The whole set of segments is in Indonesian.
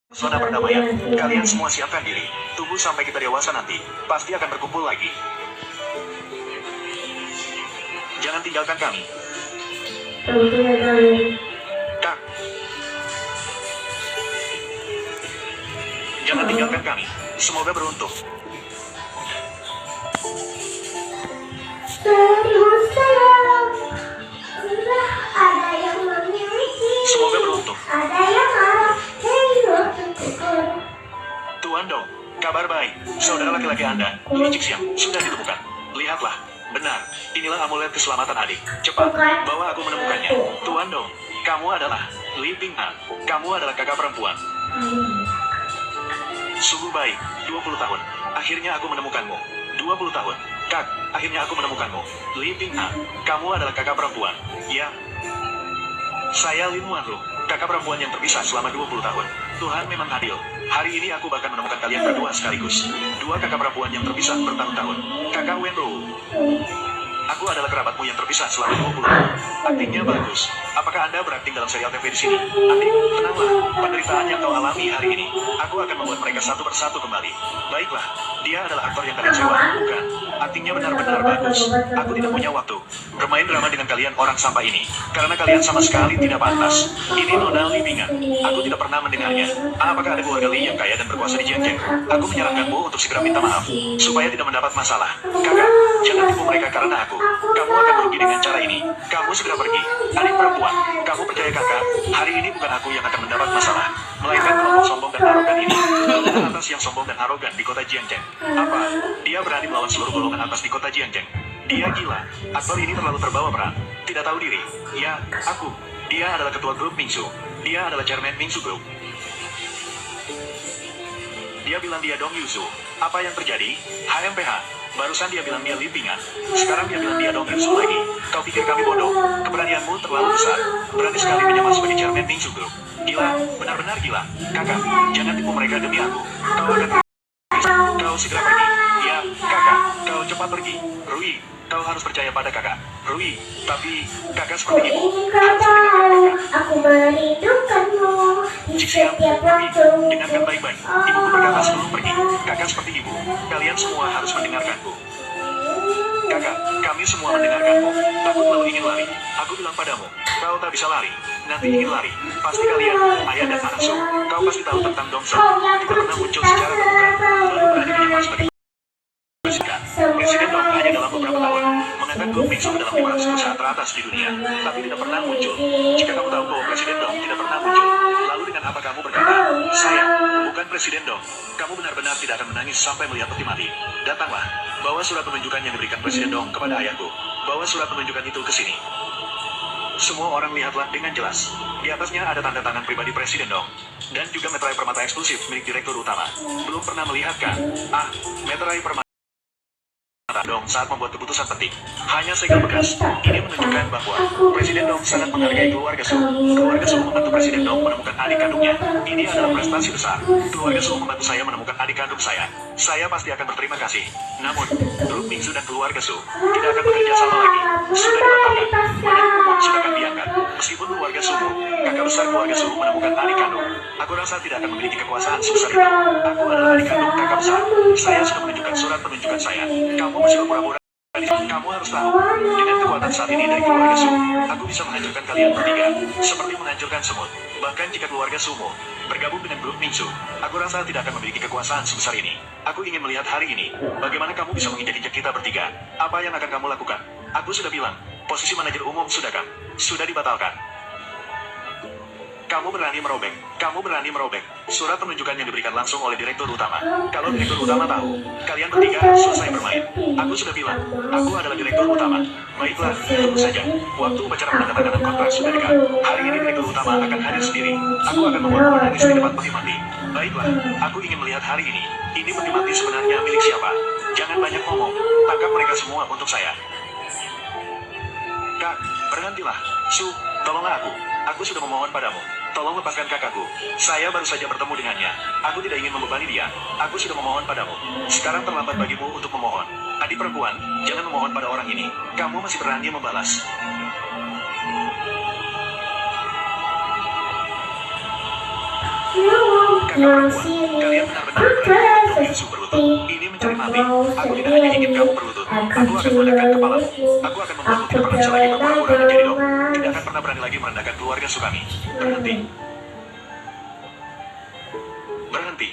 Zona perdamaian. Kalian semua siapkan diri. Tunggu sampai kita dewasa nanti. Pasti akan berkumpul lagi. Jangan tinggalkan kami. Kak. Jangan tinggalkan kami. Semoga beruntung. Semoga beruntung. Tuan Dong, kabar baik. Saudara laki-laki Anda, Li Jixiang, sudah ditemukan. Lihatlah, benar. Inilah amulet keselamatan adik. Cepat, bawa aku menemukannya. Tuan Dong, kamu adalah Li Ping'an. Kamu adalah kakak perempuan. Sungguh baik, 20 tahun. Akhirnya aku menemukanmu. 20 tahun. Kak, akhirnya aku menemukanmu. Li Ping'an, kamu adalah kakak perempuan. Ya. Saya Lin Wanlu, kakak perempuan yang terpisah selama 20 tahun. Tuhan memang adil. Hari ini aku bahkan menemukan kalian berdua sekaligus. Dua kakak perempuan yang terpisah bertahun-tahun. Kakak Wenru. Aku adalah kerabatmu yang terpisah selama 20 tahun. Aktingnya bagus. Apakah Anda berakting dalam serial TV di sini? Adik, tenanglah. Penderitaan yang kau alami hari ini, aku akan membuat mereka satu persatu kembali. Baiklah, dia adalah aktor yang kalian sewa, bukan? Aktingnya benar-benar bagus. Aku tidak punya waktu bermain drama dengan kalian orang sampah ini, karena kalian sama sekali tidak pantas. Ini Nona Li Ping'an. Aku tidak pernah mendengarnya. Apakah ada keluarga Li yang kaya dan berkuasa di Jianzheng? Aku menyarankanmu untuk segera minta maaf, supaya tidak mendapat masalah. Kakak, jangan tipu mereka karena aku. Kamu akan merugi dengan cara ini. Kamu segera pergi. Adik perempuan, kamu percaya kakak, hari ini bukan aku yang akan mendapat masalah, melainkan kelompok sombong dan arogan ini. Golongan atas yang sombong dan arogan di kota Jianzheng. Apa? Dia berani melawan seluruh golongan atas di kota Jianzheng. Dia gila. Aktor ini terlalu terbawa perang. Tidak tahu diri. Ya, aku. Dia adalah ketua grup Mingsu. Dia adalah chairman Mingsu Group. Dia bilang dia Dong Yusu. Apa yang terjadi? HMPH. Barusan dia bilang dia Li Ping'an. Sekarang dia bilang dia Dong Yusu lagi. Kau pikir kami bodoh? Keberanianmu terlalu besar. Berani sekali menyamar sebagai chairman Mingsu Group. Gila, benar-benar gila. Kakak, jangan tipu mereka demi aku. Kau akan... Kau segera pergi. Ya, kakak, kau cepat pergi. Rui, kau harus percaya pada kakak. Rui, tapi kakak seperti ibu. Harus mendengarkan kakak. Aku merindukanmu di Jixiang, setiap Rui, waktu. dengarkan baik-baik. Ibuku berkata sebelum pergi, kakak seperti ibu. Kalian semua harus mendengarkanku. Kakak, kami semua mendengarkanmu. Takut lalu ingin lari. Aku bilang padamu, kau tak bisa lari. Nanti ingin lari. Pasti kalian, ayah dan anak Su, kau pasti tahu tentang Dong Su. Tidak pernah muncul secara terbuka. Baru berani menyamar sebagai presiden. Presiden Dong hanya dalam beberapa tahun mengangkat grup Mingsu ke dalam 500 perusahaan teratas di dunia, tapi tidak pernah muncul. Jika kamu tahu bahwa Presiden Dong tidak pernah muncul, lalu dengan apa kamu berkata, saya bukan Presiden Dong? Kamu benar-benar tidak akan menangis sampai melihat peti mati. Datanglah, bawa surat penunjukan yang diberikan Presiden Dong kepada ayahku. Bawa surat penunjukan itu ke sini. Semua orang lihatlah dengan jelas. Di atasnya ada tanda tangan pribadi Presiden Dong. Dan juga meterai permata eksklusif milik Direktur Utama. Belum pernah melihat kan? Ah, meterai permata Dong saat membuat keputusan penting. Hanya segel bekas. Ini menunjukkan bahwa Presiden Dong sangat menghargai keluarga Su. Keluarga Su membantu Presiden Dong menemukan adik kandungnya. Ini adalah prestasi besar. Keluarga Su membantu saya menemukan adik kandung saya. Saya pasti akan berterima kasih. Namun, grup Mingsu dan keluarga Su tidak akan bekerja sama lagi. Sudah dibatalkan. Banyak umum sudah akan diangkat. Meskipun keluarga Su, kakak besar keluarga Su menemukan adik kandung. Aku rasa tidak akan memiliki kekuasaan sebesar itu. Aku adalah adik kandung kakak besar. Saya sudah menunjukkan surat penunjukan saya. Kamu masih berpura-pura. Kamu harus tahu, dengan kekuatan saat ini dari keluarga Su, aku bisa menghancurkan kalian bertiga, seperti menghancurkan semut. Bahkan jika keluarga Sumo bergabung dengan grup Mingsu, aku rasa tidak akan memiliki kekuasaan sebesar ini. Aku ingin melihat hari ini, bagaimana kamu bisa menginjak-injak kita bertiga. Apa yang akan kamu lakukan? Aku sudah bilang, posisi manajer umum sudah dibatalkan. Kamu berani merobek surat penunjukan yang diberikan langsung oleh Direktur Utama. Kalau Direktur Utama tahu, kalian bertiga selesai bermain. Aku sudah bilang, aku adalah Direktur Utama. Baiklah, tunggu saja. Waktu upacara penandatanganan kontrak sudah dekat. Hari ini Direktur Utama akan hadir sendiri. Aku akan membuatmu menangis di depan peti mati. Baiklah, aku ingin melihat hari ini. Ini peti mati sebenarnya milik siapa? Jangan banyak ngomong. Tangkap mereka semua untuk saya. Kak, berhentilah. Su, tolonglah aku. Aku sudah memohon padamu. Tolong lepaskan kakakku. Saya baru saja bertemu dengannya. Aku tidak ingin membebani dia. Aku sudah memohon padamu. Sekarang terlambat bagimu untuk memohon. Adik perempuan, jangan memohon pada orang ini. Kamu masih berani membalas. Kakak perempuan. Kalian benar-benar berani untuk bisu berlutut. Ini mencari mati. Aku tidak hanya ingin kamu berlutut. Aku akan meledakkan kepalamu. Aku akan membuatmu tidak pernah bisa lagi berpura-pura menjadi dom. Tidak akan pernah berani lagi merendahkan keluarga Sukami. Berhenti. Berhenti.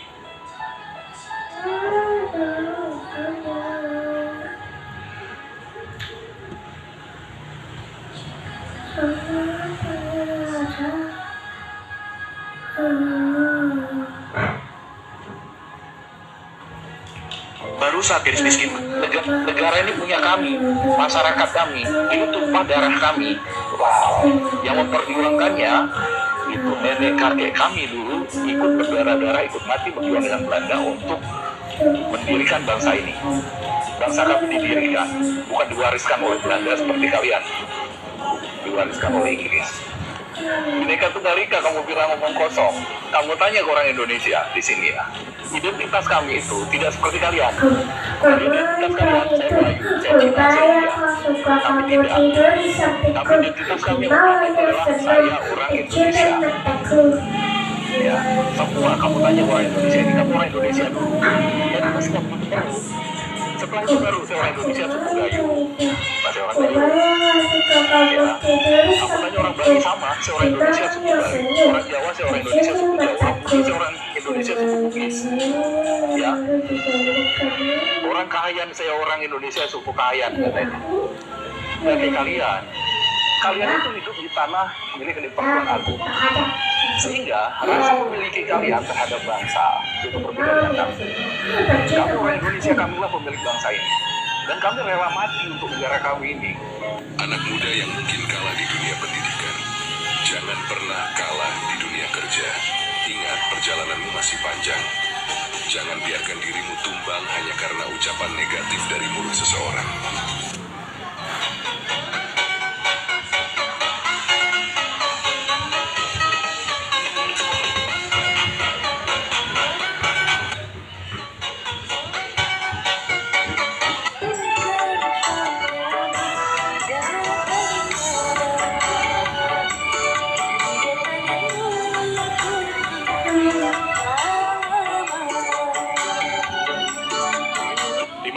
Baru saat gadis miskin. Negara ini punya kami, masyarakat kami, ini tumpah darah kami. Wow, yang memperjuangkannya itu nenek kakek kami dulu ikut berdarah-darah, ikut mati berjuang dengan Belanda untuk mendirikan bangsa ini. Bangsa kami didirikan, bukan diwariskan oleh Belanda seperti kalian, diwariskan oleh Inggris. Bineka Tunggal Ika kamu bilang ngomong kosong. Kamu tanya ke orang Indonesia di sini ya. Identitas kami itu tidak seperti kalian. Identitas kalian, saya Melayu, saya Cina, saya India. Tapi tidak. Tapi identitas kami adalah saya orang Indonesia. Ya, semua kamu tanya ke orang Indonesia ini, kamu orang Indonesia dulu. Dan masih kamu baru. Setelah itu baru saya orang Indonesia suku Gayo. Masih orang Gayo. Ya, aku tanya orang Bali sama, saya orang Indonesia suku Bali. Orang Jawa saya orang Indonesia suku Jawa. Saya orang Indonesia suku Bugis. Ya, orang Kahayan saya orang Indonesia suku Kahayan katanya. Dan kayak kalian itu hidup di tanah milik Pertuan Agung. Sehingga rasa memiliki kalian terhadap bangsa itu berbeda dengan kami. Kamu orang Indonesia, kamilah pemilik bangsa ini. Dan kami rela mati untuk negara kami ini. Anak muda yang mungkin kalah di dunia pendidikan, jangan pernah kalah di dunia kerja. Ingat, perjalananmu masih panjang. Jangan biarkan dirimu tumbang hanya karena ucapan negatif dari mulut seseorang.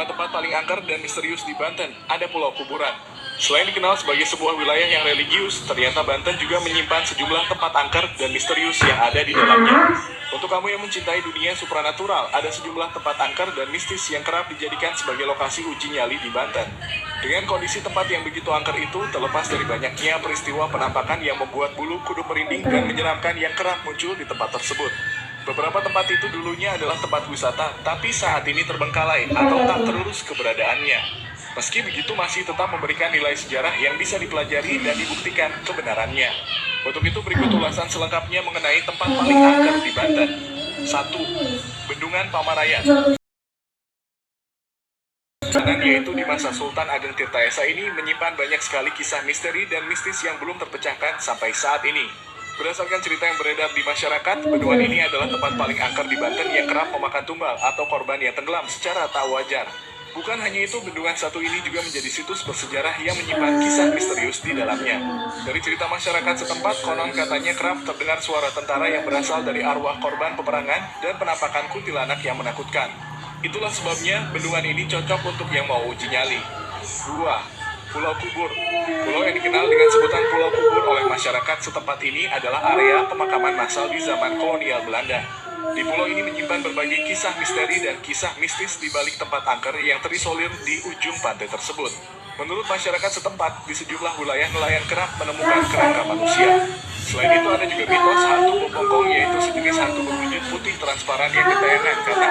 Tempat paling angker dan misterius di Banten, ada Pulau Kuburan. Selain dikenal sebagai sebuah wilayah yang religius, ternyata Banten juga menyimpan sejumlah tempat angker dan misterius yang ada di dalamnya. Untuk kamu yang mencintai dunia supranatural, ada sejumlah tempat angker dan mistis yang kerap dijadikan sebagai lokasi uji nyali di Banten. Dengan kondisi tempat yang begitu angker itu, terlepas dari banyaknya peristiwa penampakan yang membuat bulu kuduk merinding dan menyeramkan yang kerap muncul di tempat tersebut. Beberapa tempat itu dulunya adalah tempat wisata, tapi saat ini terbengkalai atau tak terurus keberadaannya. Meski begitu masih tetap memberikan nilai sejarah yang bisa dipelajari dan dibuktikan kebenarannya. Untuk itu berikut ulasan selengkapnya mengenai tempat paling angker di Banten. 1. Bendungan Pamarayan. Bendungan yaitu di masa Sultan Ageng Tirtaesa ini menyimpan banyak sekali kisah misteri dan mistis yang belum terpecahkan sampai saat ini. Berdasarkan cerita yang beredar di masyarakat, bendungan ini adalah tempat paling angker di Banten yang kerap memakan tumbal atau korban yang tenggelam secara tak wajar. Bukan hanya itu, bendungan satu ini juga menjadi situs bersejarah yang menyimpan kisah misterius di dalamnya. Dari cerita masyarakat setempat, konon katanya kerap terdengar suara tentara yang berasal dari arwah korban peperangan dan penampakan kuntilanak yang menakutkan. Itulah sebabnya bendungan ini cocok untuk yang mau uji nyali. 2. Pulau Kubur. Pulau yang dikenal dengan sebutan Pulau Kubur oleh masyarakat setempat ini adalah area pemakaman massal di zaman kolonial Belanda. Di pulau ini menyimpan berbagai kisah misteri dan kisah mistis di balik tempat angker yang terisolir di ujung pantai tersebut. Menurut masyarakat setempat, di sejumlah wilayah nelayan kerap menemukan kerangka manusia. Selain itu ada juga mitos hantu bopongkong, yaitu sejenis hantu berwujud putih transparan yang gentayangan karena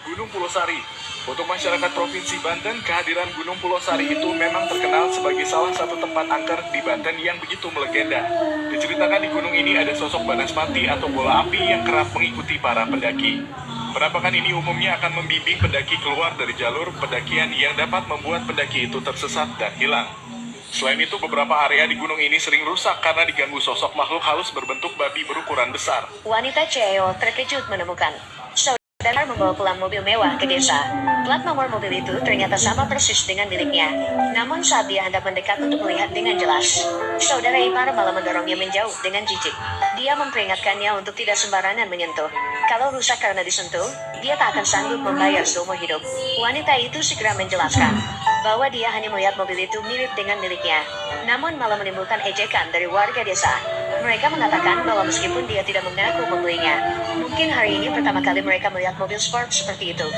Gunung Pulau Sari. Untuk masyarakat Provinsi Banten, kehadiran Gunung Pulau Sari itu memang terkenal sebagai salah satu tempat angker di Banten yang begitu melegenda. Diceritakan di gunung ini ada sosok banaspati atau bola api yang kerap mengikuti para pendaki. Penampakan ini umumnya akan membimbing pendaki keluar dari jalur pendakian yang dapat membuat pendaki itu tersesat dan hilang. Selain itu, beberapa area di gunung ini sering rusak karena diganggu sosok makhluk halus berbentuk babi berukuran besar. Wanita CEO terkejut menemukan saudara membawa pulang mobil mewah ke desa. Plat nomor mobil itu ternyata sama persis dengan miliknya. Namun saat dia hendak mendekat untuk melihat dengan jelas, saudara ipar malah mendorongnya menjauh dengan jijik. Dia memperingatkannya untuk tidak sembarangan menyentuh. Kalau rusak karena disentuh, dia tak akan sanggup membayar seumur hidup. Wanita itu segera menjelaskan bahwa dia hanya melihat mobil itu mirip dengan miliknya. Namun malah menimbulkan ejekan dari warga desa. Mereka mengatakan bahwa meskipun dia tidak mengaku membelinya, mungkin hari ini pertama kali mereka melihat mobil sport seperti itu.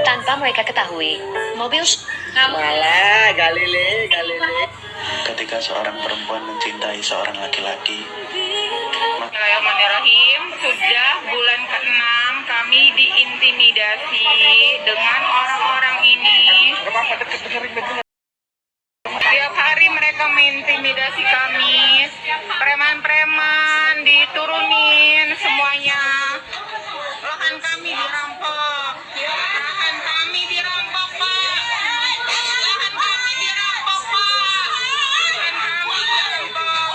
Tanpa mereka ketahui, mobil Walah, Galile. Ketika seorang perempuan mencintai seorang laki-laki, Bismillahirrahmanirrahim. sudah bulan ke-6 kami diintimidasi dengan orang-orang ini. Tiap hari mereka mengintimidasi kami. Preman-preman diturunin semuanya. Lahan kami dirampok. Lahan kami dirampok, Pak. Lahan kami dirampok, Pak. Lahan kami dirampok.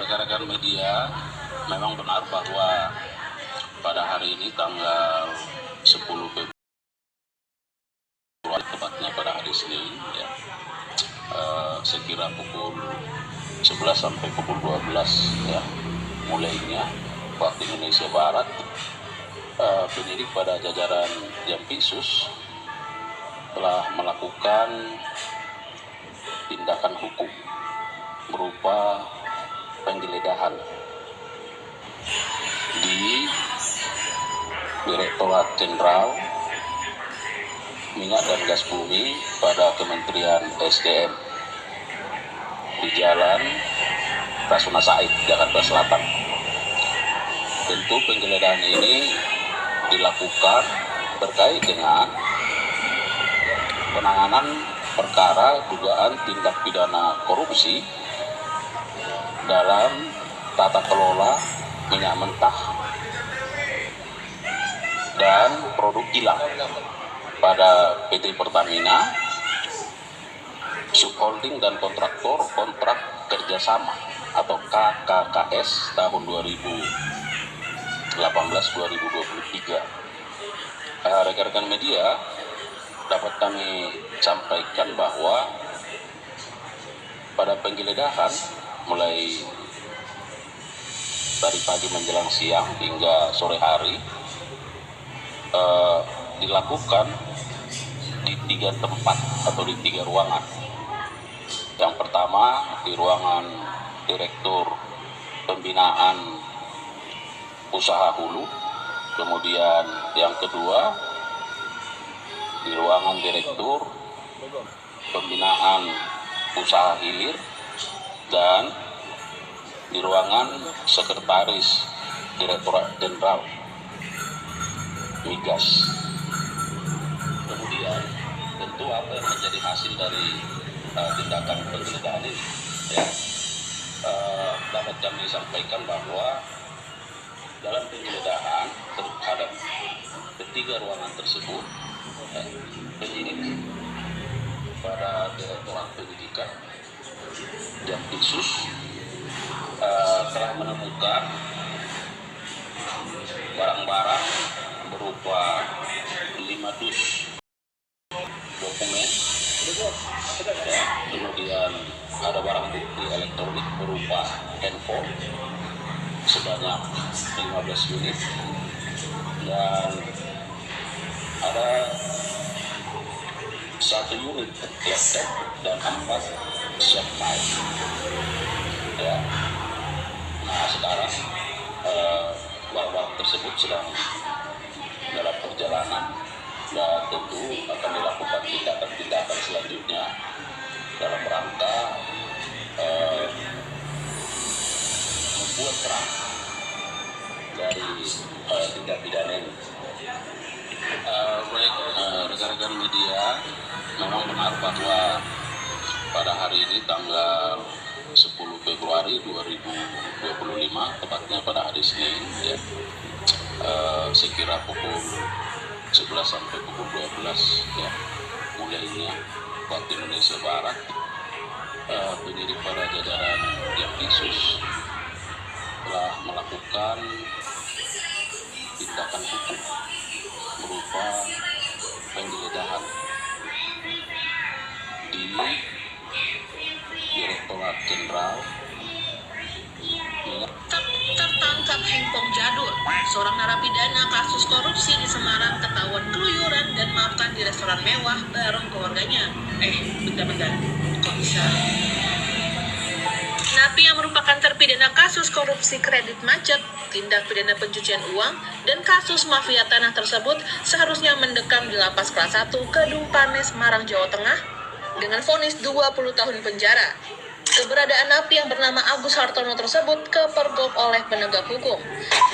rekan-rekan media, memang benar bahwa pada hari ini tanggal 10 Februari, tepatnya pada hari Senin, ya, sekira pukul 11 sampai pukul 12 ya, mulainya waktu Indonesia Barat, penyidik pada jajaran Jampitsus telah melakukan tindakan hukum berupa penggeledahan di Direktorat Jenderal Minyak dan Gas Bumi pada Kementerian SDM di Jalan Rasuna Said, Jakarta Selatan. Tentu penggeledahan ini dilakukan terkait dengan penanganan perkara dugaan tindak pidana korupsi dalam tata kelola minyak mentah dan produk kilang pada PT Pertamina, Subholding dan Kontraktor Kontrak Kerjasama atau KKKS tahun 2018-2023. Rekan-rekan media, dapat kami sampaikan bahwa pada penggeledahan mulai dari pagi menjelang siang hingga sore hari dilakukan di 3 tempat atau di 3 ruangan. Yang pertama di ruangan Direktur Pembinaan Usaha Hulu, kemudian yang kedua di ruangan Direktur Pembinaan Usaha Hilir, dan di ruangan Sekretaris Direktorat Jenderal Migas. Kemudian tentu apa yang menjadi hasil dari tindakan penggeledahan ini. Ya, dapat kami sampaikan bahwa dalam penggeledahan terhadap ketiga ruangan tersebut, penyidik pada Direktorat Penyidikan Jampitsus telah menemukan barang-barang berupa 5 dus dokumen, ya, kemudian ada barang bukti elektronik berupa handphone sebanyak 15 unit, dan ada 1 unit laptop dan 4 soft file. Ya. Nah, sekarang barang-barang tersebut sedang dalam perjalanan dan tentu akan dilakukan tindakan-tindakan selanjutnya dalam rangka membuat terang dari tindak pidana ini. Baik, rekan-rekan media, memang benar bahwa pada hari ini tanggal 10 Februari 2025, tepatnya pada hari Senin, ya, sekira pukul 11 sampai pukul 12, ya, mulainya waktu Indonesia Barat, penyidik pada jajaran Jampitsus telah melakukan tindakan hukum berupa penggeledahan di Direktorat Jenderal. Tertangkap handphone jadul, seorang narapidana kasus korupsi di Semarang ketahuan keluyuran dan makan di restoran mewah bareng keluarganya. Bentar, kok bisa? Napi yang merupakan terpidana kasus korupsi kredit macet, tindak pidana pencucian uang, dan kasus mafia tanah tersebut seharusnya mendekam di lapas kelas 1 Kedung Panes, Semarang, Jawa Tengah dengan vonis 20 tahun penjara. Keberadaan napi yang bernama Agus Hartono tersebut kepergok oleh penegak hukum.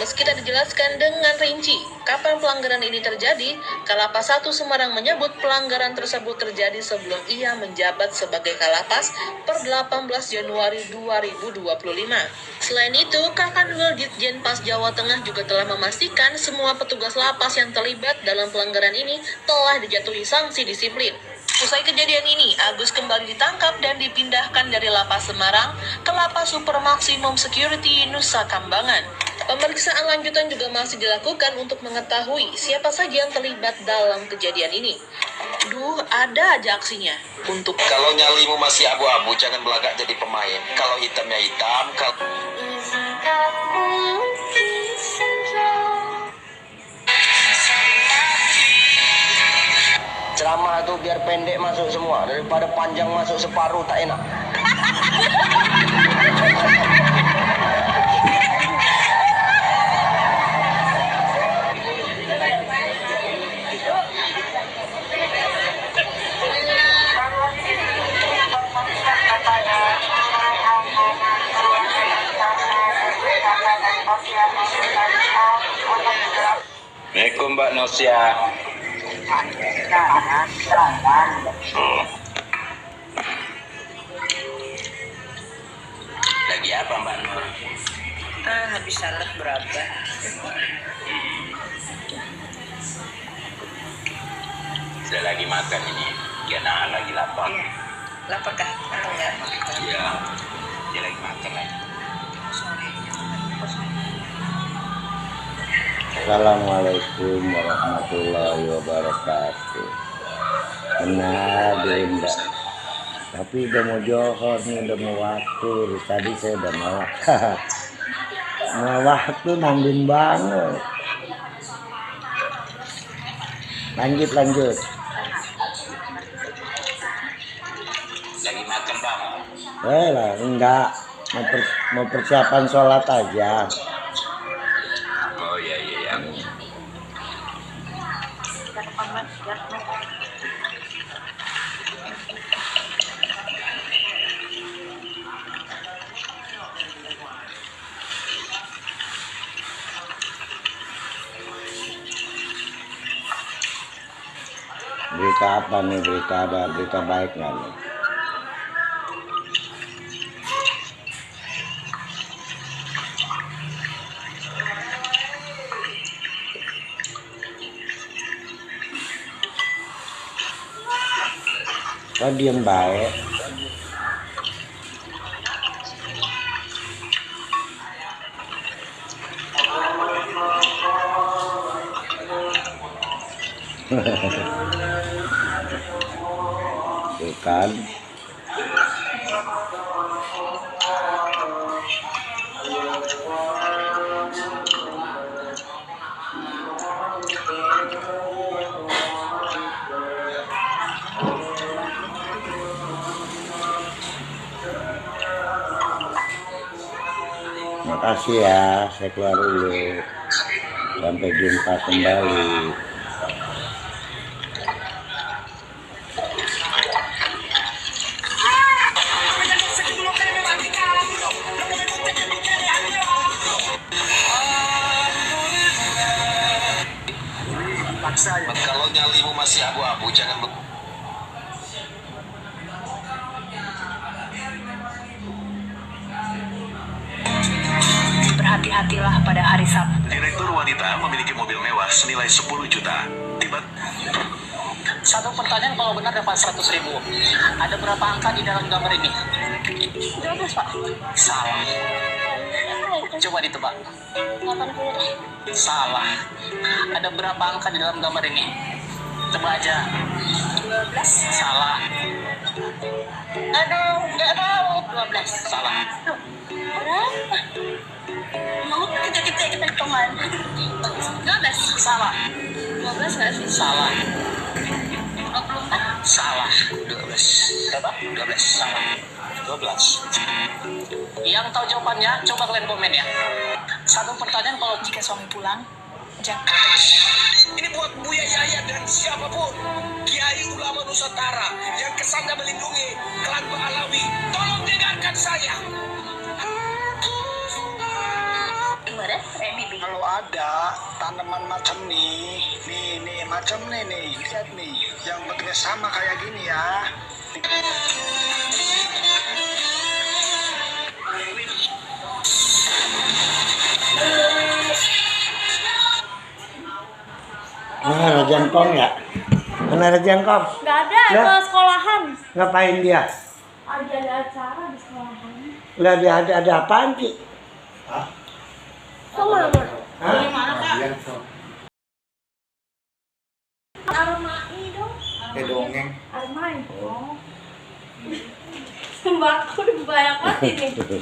Meski tak dijelaskan dengan rinci kapan pelanggaran ini terjadi, Kalapas 1 Semarang menyebut pelanggaran tersebut terjadi sebelum ia menjabat sebagai Kalapas per 18 Januari 2025. Selain itu, Kakanwil Ditjenpas Jawa Tengah juga telah memastikan semua petugas lapas yang terlibat dalam pelanggaran ini telah dijatuhi sanksi disiplin. Usai kejadian ini, Agus kembali ditangkap dan dipindahkan dari Lapas Semarang ke Lapas Super Maksimum Security Nusa Kambangan. Pemeriksaan lanjutan juga masih dilakukan untuk mengetahui siapa saja yang terlibat dalam kejadian ini. Ada aja aksinya. Untuk Kalau nyalimu masih abu-abu, jangan belagak jadi pemain. Kalau hitamnya hitam, ceramah itu biar pendek masuk semua, daripada panjang masuk separuh tak enak. Assalamualaikum Mbak Nosia. Lagi apa Mbak Nur? habis salad berapa? Sudah lagi makan ini. Gana lagi lapar. Lapar kah? Atau enggak? Iya. Dia lagi makan lagi. Assalamualaikum warahmatullahi wabarakatuh. Benar Dinda. Tapi udah mau johor nih, udah mau waktu. Tadi saya udah mau. Mau waktu nanggung banget. Lanjut. Lagi makan Bang. Lah, enggak. Mau persiapan sholat aja. Oh iya. Berita apa nih? Berita baik nggak nih? Kok diem baik? Tuh kan. Makasih ya, saya keluar dulu. Sampai jumpa kembali. Kalau nyalimu masih abu-abu, jangan Berhati-hatilah pada hari Sabtu. Direktur wanita memiliki mobil mewah senilai 10 juta. Satu pertanyaan, kalau benar dapat 100.000. Ada berapa angka di dalam gambar ini? 12, Pak. Salah. Coba ditebak. 80. Salah. Ada berapa angka di dalam gambar ini? Coba aja. 12. Salah. Aduh, nggak tahu. 12. Salah. Berapa? Mau kita hitungan. 12. Salah. 12 nggak sih? Salah. 24. Salah. 12. Berapa? 12. Salah. 12. Yang tahu jawabannya, coba kalian komen ya. Satu pertanyaan, kalau Jika suami pulang, jangan. Ini buat Buya Yaya dan siapapun, Kiai Ulama Nusantara yang kesannya melindungi klan Alawi. Tolong dengarkan saya. Kalau ada tanaman macam nih macam nih, lihat nih, yang bentuknya sama kayak gini ya. Nah, ada jangkong ya? Mana ada jangkong? Nggak ada, Lah? ke sekolahan. Ngapain dia? Ada acara di sekolahan. Lah dia ada apaan Ki? Sama mana? Hah? Gimana, Kak? Armai dong. Dongeng. Armai. Oh. Sembako udah banyak banget ini.